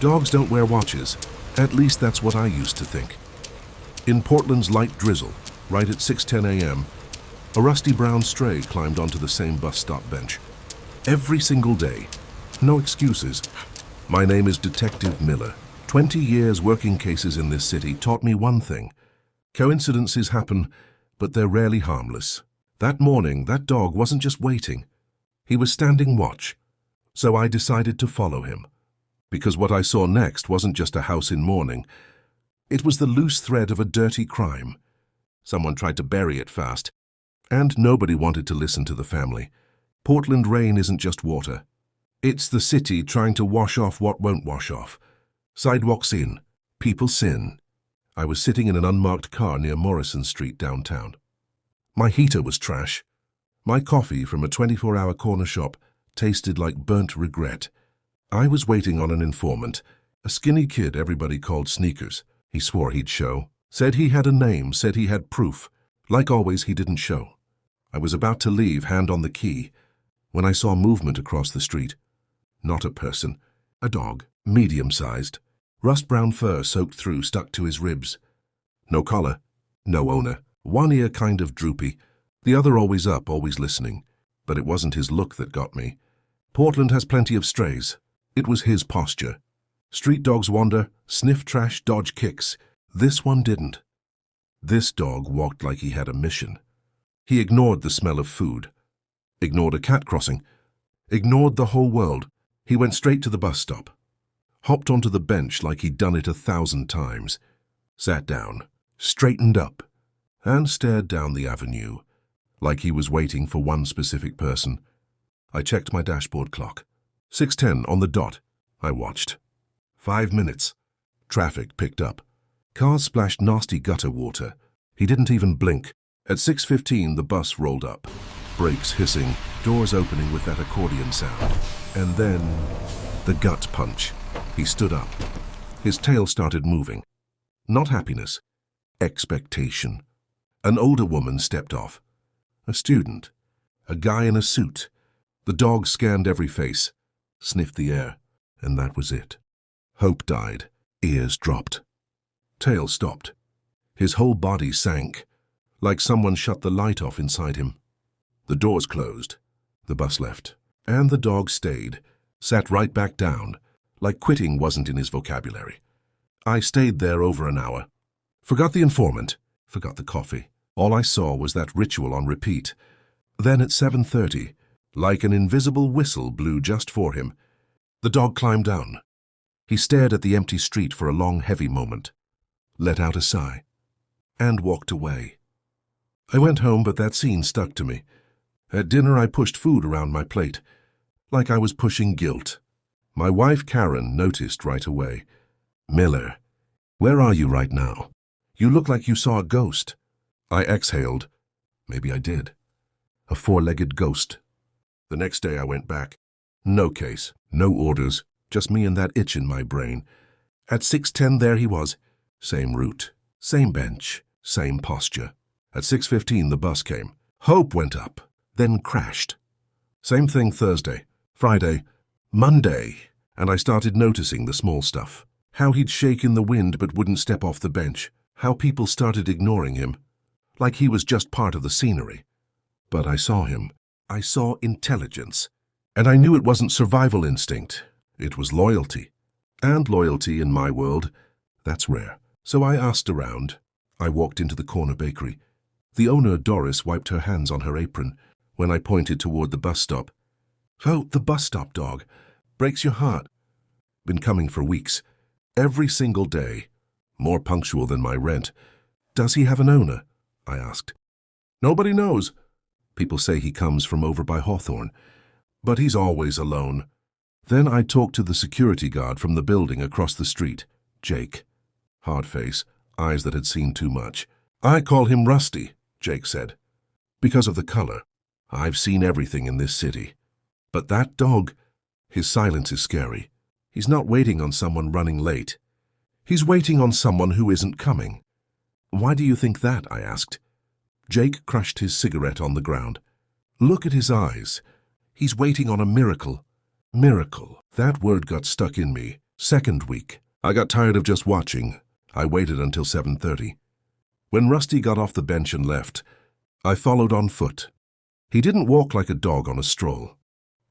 Dogs don't wear watches. At least that's what I used to think. In Portland's light drizzle, right at 6:10 a.m., a rusty brown stray climbed onto the same bus stop bench. Every single day. No excuses. My name is Detective Miller. 20 years working cases in this city taught me one thing. Coincidences happen, but they're rarely harmless. That morning, that dog wasn't just waiting. He was standing watch. So I decided to follow him. Because what I saw next wasn't just a house in mourning. It was the loose thread of a dirty crime. Someone tried to bury it fast, and nobody wanted to listen to the family. Portland rain isn't just water. It's the city trying to wash off what won't wash off. Sidewalks in, people sin. I was sitting in an unmarked car near Morrison Street downtown. My heater was trash. My coffee from a 24-hour corner shop tasted like burnt regret. I was waiting on an informant, a skinny kid everybody called Sneakers. He swore he'd show, said he had a name, said he had proof. Like always, he didn't show. I was about to leave, hand on the key, when I saw movement across the street. Not a person, a dog, medium-sized. Rust-brown fur soaked through, stuck to his ribs. No collar, no owner. One ear kind of droopy, the other always up, always listening. But it wasn't his look that got me. Portland has plenty of strays. It was his posture. Street dogs wander, sniff trash, dodge kicks. This one didn't. This dog walked like he had a mission. He ignored the smell of food, ignored a cat crossing, ignored the whole world. He went straight to the bus stop, hopped onto the bench like he'd done it 1,000 times, sat down, straightened up, and stared down the avenue, like he was waiting for one specific person. I checked my dashboard clock. 6:10 on the dot. I watched. 5 minutes. Traffic picked up. Cars splashed nasty gutter water. He didn't even blink. At 6:15, the bus rolled up. Brakes hissing, doors opening with that accordion sound. And then, the gut punch. He stood up. His tail started moving. Not happiness. Expectation. An older woman stepped off. A student. A guy in a suit. The dog scanned every face, sniffed the air, and that was it. Hope died. Ears dropped. Tail stopped. His whole body sank, like someone shut the light off inside him. The doors closed. The bus left. And the dog stayed, sat right back down, like quitting wasn't in his vocabulary. I stayed there over an hour. Forgot the informant, forgot the coffee. All I saw was that ritual on repeat. Then at 7:30, like an invisible whistle blew just for him, the dog climbed down. He stared at the empty street for a long, heavy moment, let out a sigh, and walked away. I went home, but that scene stuck to me. At dinner, I pushed food around my plate, like I was pushing guilt. My wife, Karen, noticed right away. "Miller, where are you right now? You look like you saw a ghost." I exhaled. Maybe I did. A four-legged ghost. The next day I went back. No case, no orders, just me and that itch in my brain. At 6:10 there he was. Same route, same bench, same posture. At 6:15 the bus came. Hope went up, then crashed. Same thing Thursday, Friday, Monday, and I started noticing the small stuff. How he'd shake in the wind but wouldn't step off the bench. How people started ignoring him, like he was just part of the scenery. But I saw him. I saw intelligence. And I knew it wasn't survival instinct. It was loyalty. And loyalty in my world, that's rare. So I asked around. I walked into the corner bakery. The owner, Doris, wiped her hands on her apron when I pointed toward the bus stop. "Oh, the bus stop dog. Breaks your heart." Been coming for weeks. Every single day. More punctual than my rent. "Does he have an owner?" I asked. "Nobody knows. People say he comes from over by Hawthorne, but he's always alone." Then I talked to the security guard from the building across the street, Jake. Hard face, eyes that had seen too much. "I call him Rusty," Jake said, "because of the color. I've seen everything in this city. But that dog, his silence is scary. He's not waiting on someone running late. He's waiting on someone who isn't coming." "Why do you think that?" I asked. Jake crushed his cigarette on the ground. "Look at his eyes. He's waiting on a miracle." Miracle. That word got stuck in me. Second week. I got tired of just watching. I waited until 7:30. When Rusty got off the bench and left, I followed on foot. He didn't walk like a dog on a stroll.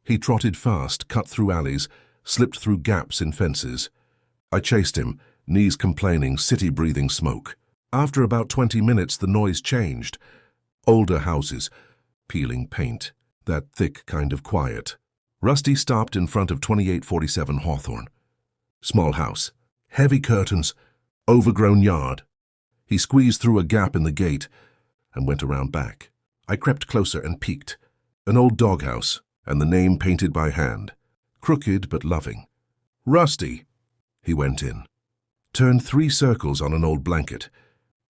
He trotted fast, cut through alleys, slipped through gaps in fences. I chased him, knees complaining, city breathing smoke. After about 20 minutes, the noise changed. Older houses, peeling paint, that thick kind of quiet. Rusty stopped in front of 2847 Hawthorne. Small house, heavy curtains, overgrown yard. He squeezed through a gap in the gate and went around back. I crept closer and peeked. An old doghouse, and the name painted by hand. Crooked but loving. Rusty. He went in, turned 3 circles on an old blanket,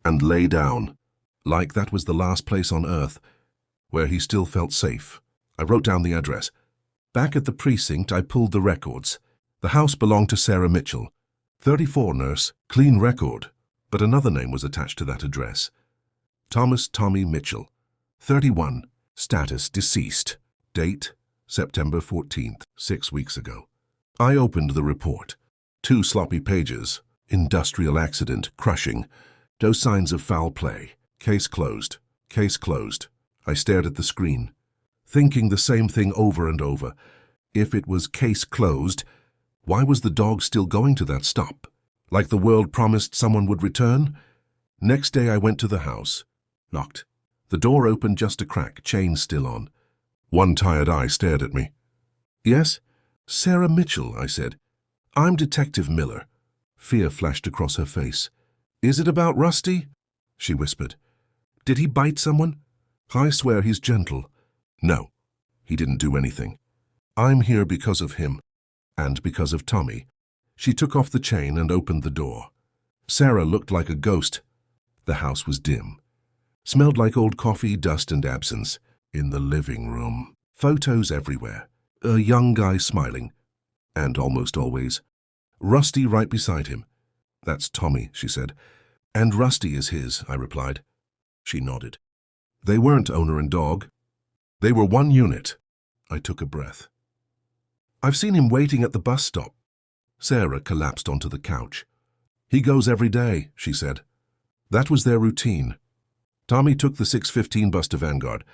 and lay down, like that was the last place on earth where he still felt safe. I wrote down the address. Back at the precinct, I pulled the records. The house belonged to Sarah Mitchell. 34 nurse, clean record, but another name was attached to that address. Thomas Tommy Mitchell. 31, status deceased. Date, September 14th, 6 weeks ago. I opened the report. 2 sloppy pages. Industrial accident, crushing. No signs of foul play. Case closed. Case closed. I stared at the screen, thinking the same thing over and over. If it was case closed, why was the dog still going to that stop? Like the world promised someone would return? Next day I went to the house. Knocked. The door opened just a crack, chain still on. One tired eye stared at me. Yes? Sarah Mitchell, I said. I'm Detective Miller. Fear flashed across her face. Is it about Rusty? She whispered. Did he bite someone? I swear he's gentle. No, he didn't do anything. I'm here because of him, and because of Tommy. She took off the chain and opened the door. Sarah looked like a ghost. The house was dim. Smelled like old coffee, dust and absence. In the living room. Photos everywhere. A young guy smiling. And almost always. Rusty right beside him. That's Tommy, she said. And Rusty is his, I replied. She nodded. They weren't owner and dog. They were one unit. I took a breath. I've seen him waiting at the bus stop. Sarah collapsed onto the couch. He goes every day, she said. That was their routine. Tommy took the 6:15 bus to Vanguard.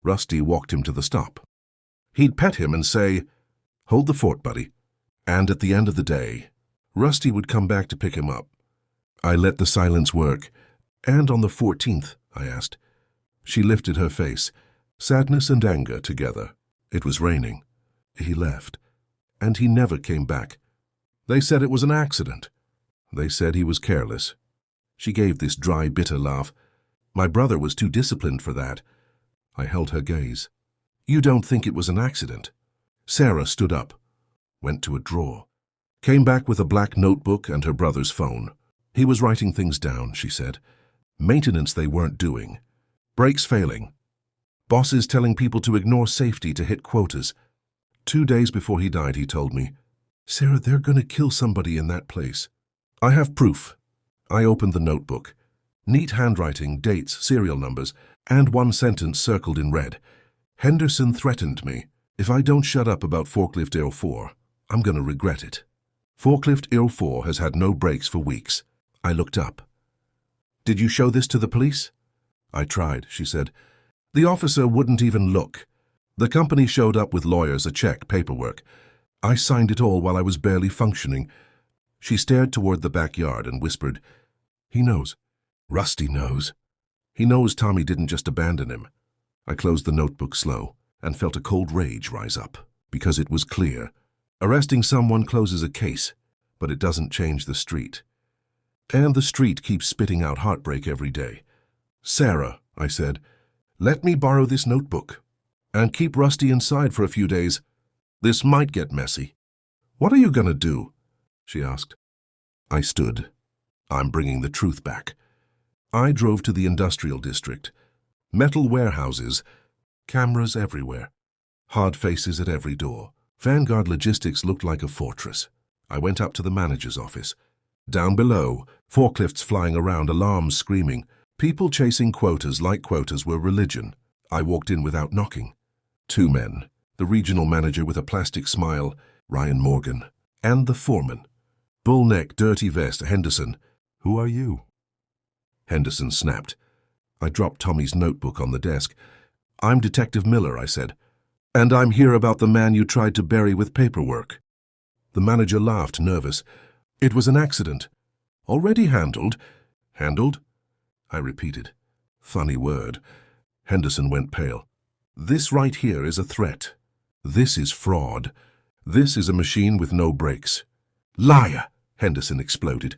Rusty walked him to the stop. He'd pet him and say, "Hold the fort, buddy." And at the end of the day, Rusty would come back to pick him up. I let the silence work. And on the 14th, I asked. She lifted her face, sadness and anger together. It was raining. He left. And he never came back. They said it was an accident. They said he was careless. She gave this dry, bitter laugh. My brother was too disciplined for that. I held her gaze. You don't think it was an accident? Sarah stood up, went to a drawer, came back with a black notebook and her brother's phone. He was writing things down, she said. Maintenance they weren't doing. Brakes failing. Bosses telling people to ignore safety to hit quotas. 2 days before he died, he told me, "Sarah, they're going to kill somebody in that place." I have proof. I opened the notebook. Neat handwriting, dates, serial numbers, and one sentence circled in red. Henderson threatened me. If I don't shut up about Forklift Air 4, I'm going to regret it. Forklift Air 4 has had no brakes for weeks. I looked up. Did you show this to the police? I tried, she said. The officer wouldn't even look. The company showed up with lawyers, a check, paperwork. I signed it all while I was barely functioning. She stared toward the backyard and whispered, "He knows. Rusty knows. He knows Tommy didn't just abandon him." I closed the notebook slow and felt a cold rage rise up, because it was clear. Arresting someone closes a case, but it doesn't change the street. And the street keeps spitting out heartbreak every day. "Sarah," I said, "let me borrow this notebook and keep Rusty inside for a few days. This might get messy." "What are you going to do?" she asked. I stood. I'm bringing the truth back. I drove to the industrial district. Metal warehouses, cameras everywhere, hard faces at every door. Vanguard Logistics looked like a fortress. I went up to the manager's office. Down below, forklifts flying around, alarms screaming. People chasing quotas like quotas were religion. I walked in without knocking. 2 men, the regional manager with a plastic smile, Ryan Morgan, and the foreman, Bull neck, dirty vest, Henderson. Who are you? Henderson snapped. I dropped Tommy's notebook on the desk. I'm Detective Miller, I said. And I'm here about the man you tried to bury with paperwork. The manager laughed, nervous. It was an accident. Already handled? Handled? I repeated. Funny word. Henderson went pale. This right here is a threat. This is fraud. This is a machine with no brakes. Liar! Henderson exploded.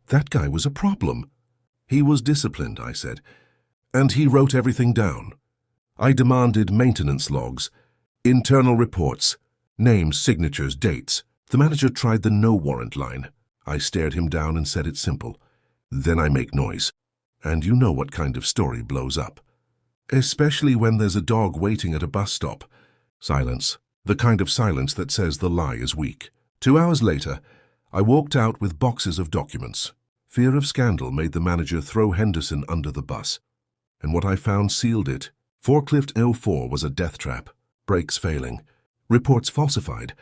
That guy was a problem. He was disciplined, I said, and he wrote everything down. I demanded maintenance logs, internal reports, names, signatures, dates. The manager tried the no warrant line. I stared him down and said it's simple. Then I make noise. And you know what kind of story blows up. Especially when there's a dog waiting at a bus stop. Silence. The kind of silence that says the lie is weak. 2 hours later, I walked out with boxes of documents. Fear of scandal made the manager throw Henderson under the bus. And what I found sealed it. Forklift 04 was a death trap. Brakes failing. Reports falsified.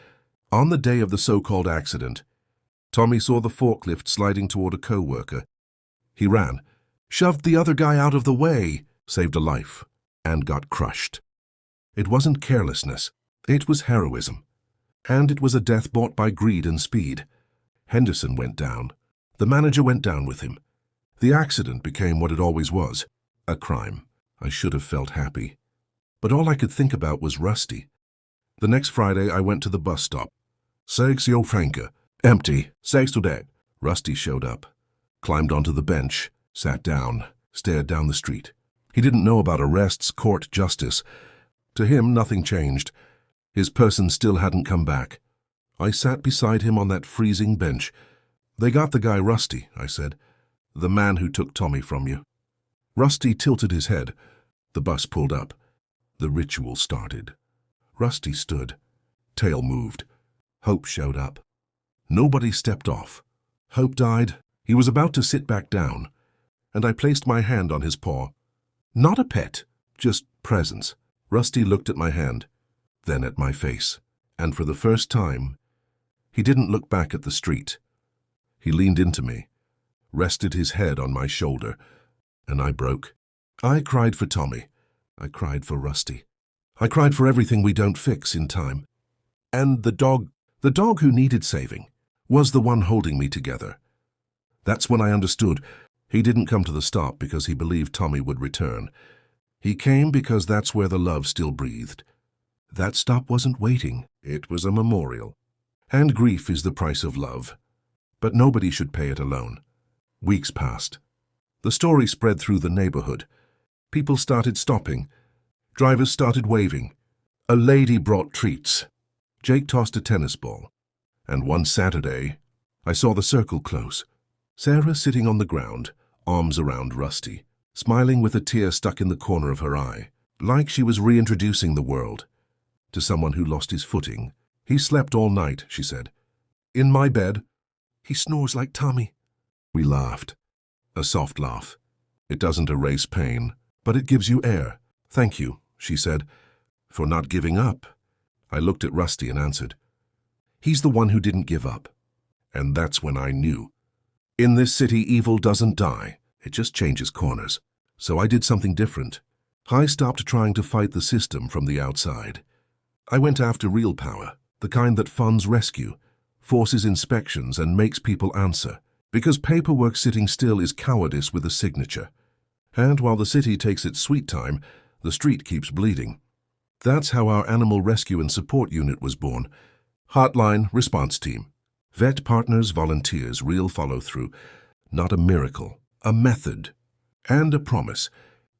On the day of the so-called accident, Tommy saw the forklift sliding toward a co-worker. He ran, shoved the other guy out of the way, saved a life, and got crushed. It wasn't carelessness. It was heroism. And it was a death bought by greed and speed. Henderson went down. The manager went down with him. The accident became what it always was, a crime. I should have felt happy. But all I could think about was Rusty. The next Friday, I went to the bus stop. Segs yo Franke. Empty. Segs to that. Rusty showed up, climbed onto the bench, sat down, stared down the street. He didn't know about arrests, court, justice. To him, nothing changed. His person still hadn't come back. I sat beside him on that freezing bench. They got the guy Rusty, I said. The man who took Tommy from you. Rusty tilted his head. The bus pulled up. The ritual started. Rusty stood. Tail moved. Hope showed up. Nobody stepped off. Hope died. He was about to sit back down, and I placed my hand on his paw. Not a pet, just presence. Rusty looked at my hand, then at my face, and for the first time, he didn't look back at the street. He leaned into me, rested his head on my shoulder, and I broke. I cried for Tommy. I cried for Rusty. I cried for everything we don't fix in time. And the dog who needed saving, was the one holding me together. That's when I understood. He didn't come to the stop because he believed Tommy would return. He came because that's where the love still breathed. That stop wasn't waiting. It was a memorial. And grief is the price of love. But nobody should pay it alone. Weeks passed. The story spread through the neighborhood. People started stopping. Drivers started waving. A lady brought treats. Jake tossed a tennis ball. And one Saturday, I saw the circle close. Sarah sitting on the ground, arms around Rusty, smiling with a tear stuck in the corner of her eye, like she was reintroducing the world to someone who lost his footing. He slept all night, she said. In my bed. He snores like Tommy. We laughed. A soft laugh. It doesn't erase pain, but it gives you air. Thank you, she said, for not giving up. I looked at Rusty and answered. He's the one who didn't give up. And that's when I knew. In this city, evil doesn't die. It just changes corners. So I did something different. I stopped trying to fight the system from the outside. I went after real power, the kind that funds rescue, forces inspections, and makes people answer. Because paperwork sitting still is cowardice with a signature. And while the city takes its sweet time, the street keeps bleeding. That's how our Animal Rescue and Support Unit was born. Hotline, response team. Vet partners, volunteers, real follow-through. Not a miracle, a method. And a promise.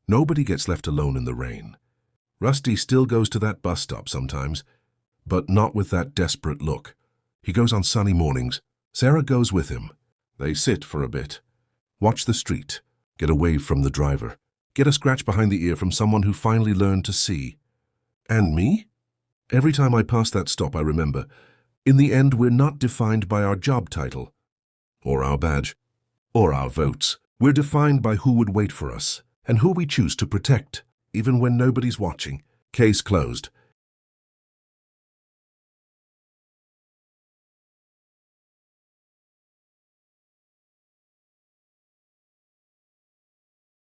Nobody gets left alone in the rain. Rusty still goes to that bus stop sometimes, but not with that desperate look. He goes on sunny mornings. Sarah goes with him. They sit for a bit. Watch the street. Get away from the driver. Get a scratch behind the ear from someone who finally learned to see. And me? Every time I pass that stop, I remember, in the end, we're not defined by our job title, or our badge, or our votes. We're defined by who would wait for us, and who we choose to protect, even when nobody's watching. Case closed.